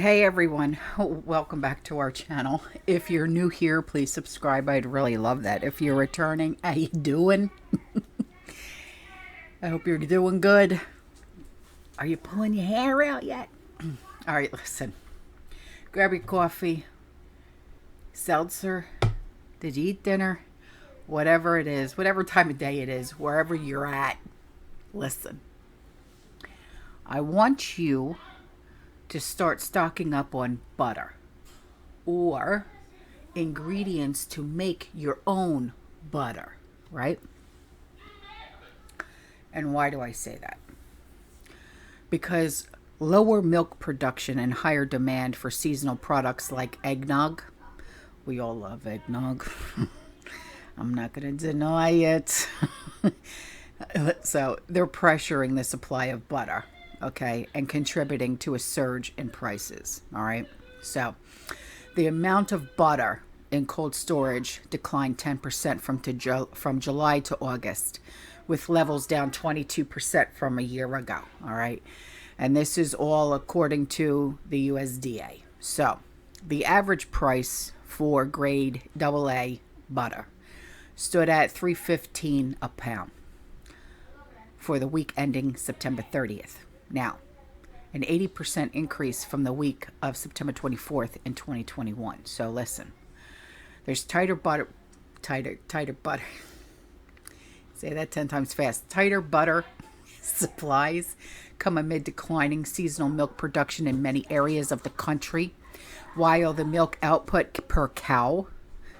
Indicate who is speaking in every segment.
Speaker 1: Hey everyone, welcome back to our channel. If you're new here, please subscribe. I'd really love that. If you're returning, how you doing? I hope you're doing good. Are you pulling your hair out yet? All right, listen. Grab your coffee, seltzer. Did you eat dinner? Whatever it is, whatever time of day it is, wherever you're at, listen. I want you to start stocking up on butter or ingredients to make your own butter, right? And why do I say that? Because lower milk production and higher demand for seasonal products like eggnog. We all love eggnog. I'm not going to deny it. So they're pressuring the supply of butter, okay, and contributing to a surge in prices, all right? So the amount of butter in cold storage declined 10% from July to August, with levels down 22% from a year ago, all right? And this is all according to the USDA. So the average price for grade AA butter stood at $3.15 a pound for the week ending September 30th. Now, an 80% increase from the week of September 24th in 2021. So listen, there's tighter butter. Say that 10 times fast. Tighter butter supplies come amid declining seasonal milk production in many areas of the country, while the milk output per cow,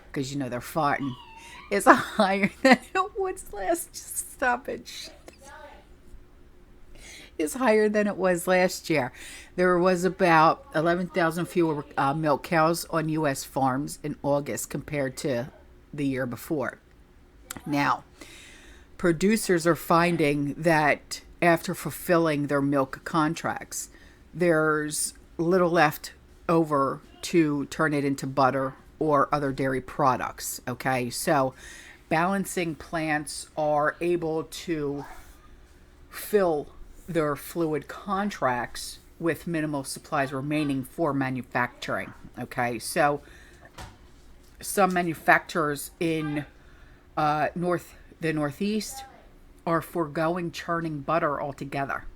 Speaker 1: because you know they're farting, is higher than it was is higher than it was last year. There was about 11,000 fewer milk cows on U.S. farms in August compared to the year before. Now, producers are finding that after fulfilling their milk contracts, there's little left over to turn it into butter or other dairy products, okay? So balancing plants are able to fill their fluid contracts with minimal supplies remaining for manufacturing, okay? So some manufacturers in the Northeast are foregoing churning butter altogether.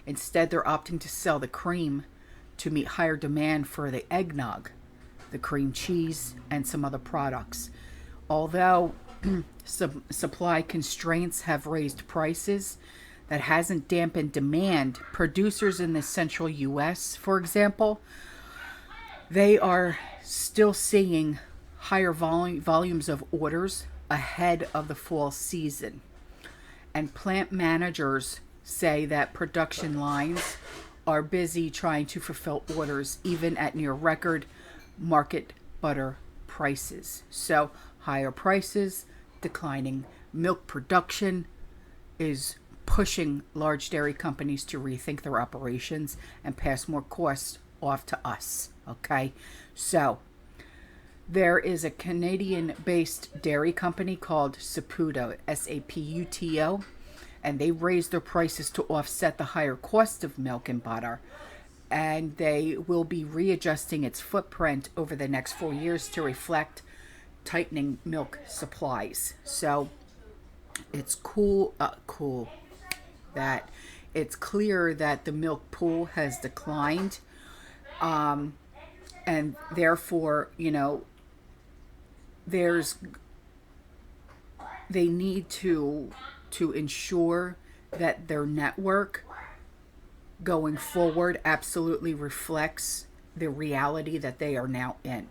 Speaker 1: Instead, they're opting to sell the cream to meet higher demand for the eggnog, the cream cheese, and some other products. Although supply constraints have raised prices, that hasn't dampened demand. Producers in the central U.S., for example, they are still seeing higher volumes of orders ahead of the fall season. And plant managers say that production lines are busy trying to fulfill orders even at near record market butter prices. So higher prices, declining milk production is pushing large dairy companies to rethink their operations and pass more costs off to us, okay? So there is a Canadian-based dairy company called Saputo, S-A-P-U-T-O, and they raised their prices to offset the higher cost of milk and butter, and they will be readjusting its footprint over the next 4 years to reflect tightening milk supplies. So it's that it's clear that the milk pool has declined, and therefore, you know, they need to ensure that their network going forward absolutely reflects the reality that they are now in.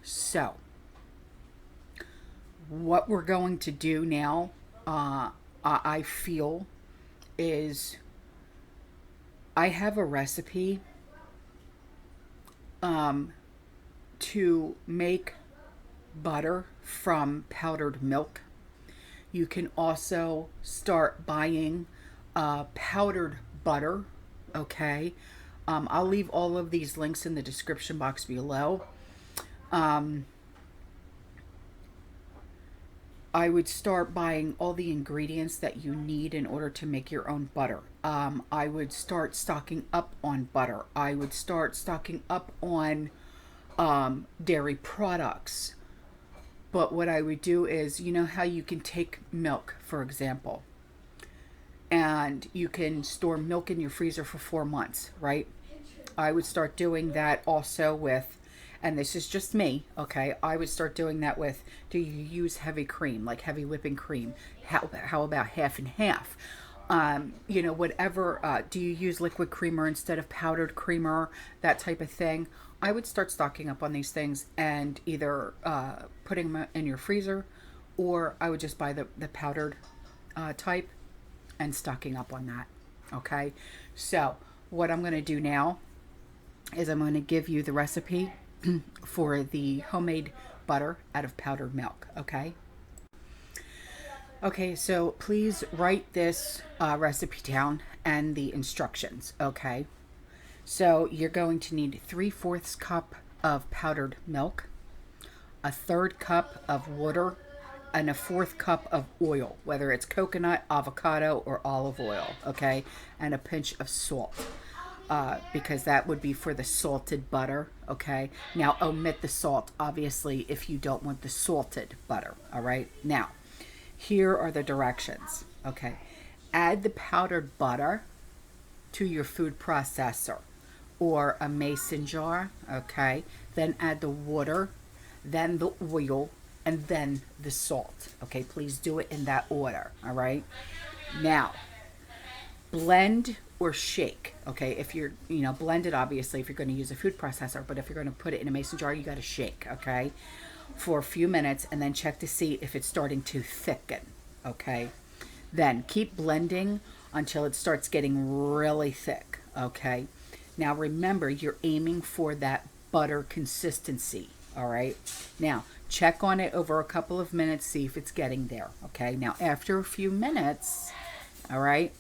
Speaker 1: So what we're going to do now, I feel, is I have a recipe to make butter from powdered milk. You can also start buying powdered butter, okay? I'll leave all of these links in the description box below. I would start buying all the ingredients that you need in order to make your own butter. I would start stocking up on butter. I would start stocking up on dairy products. But what I would do is, you know how you can take milk, for example, and you can store milk in your freezer for 4 months, right? I would start doing that also with, and this is just me, okay? I would start doing that with, do you use heavy cream, like heavy whipping cream? How about half and half? You know, whatever, do you use liquid creamer instead of powdered creamer, that type of thing. I would start stocking up on these things and either putting them in your freezer, or I would just buy the powdered type and stocking up on that. Okay, so what I'm going to do now is I'm going to give you the recipe for the homemade butter out of powdered milk. Okay, so please write this recipe down and the instructions. Okay, so you're going to need 3/4 cup of powdered milk, a 1/3 cup of water, and a 1/4 cup of oil, whether it's coconut, avocado, or olive oil, okay? And a pinch of salt, because that would be for the salted butter, okay? Now, omit the salt, obviously, if you don't want the salted butter, all right? Now, here are the directions, okay? Add the powdered butter to your food processor or a mason jar, okay? Then add the water, then the oil, and then the salt. Okay, please do it in that order. All right. Now, blend or shake. Okay, if you're, blend it obviously if you're going to use a food processor, but if you're going to put it in a mason jar, you got to shake. Okay, for a few minutes and then check to see if it's starting to thicken. Okay, then keep blending until it starts getting really thick. Okay, now remember you're aiming for that butter consistency. All right, now check on it over a couple of minutes, see if it's getting there. Okay, now after a few minutes, all right,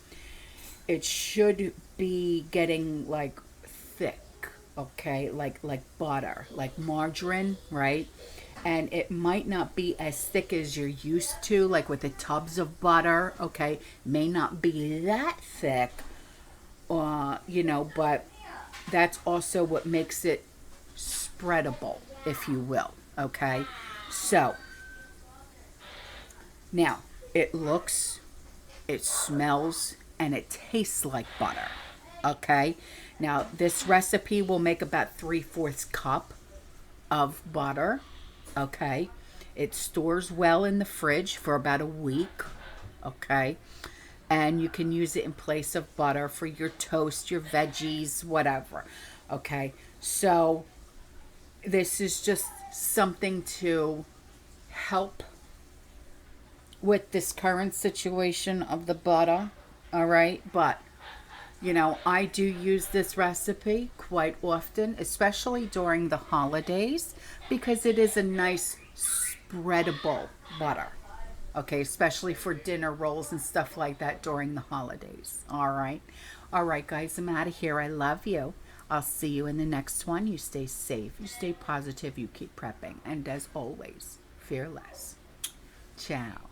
Speaker 1: it should be getting like thick, okay, like butter, like margarine, right? And it might not be as thick as you're used to, like with the tubs of butter, okay, may not be that thick, but that's also what makes it spreadable, if you will. Okay, so now it looks, it smells, and it tastes like butter. Okay, now this recipe will make about 3/4 cup of butter. Okay, it stores well in the fridge for about a week. Okay, and you can use it in place of butter for your toast, your veggies, whatever. Okay, so this is just something to help with this current situation of the butter. All right, but I do use this recipe quite often, especially during the holidays, because it is a nice spreadable butter. Okay, especially for dinner rolls and stuff like that during the holidays. All right, guys, I'm out of here. I love you. I'll see you in the next one. You stay safe, you stay positive, you keep prepping, and as always, fearless. Ciao.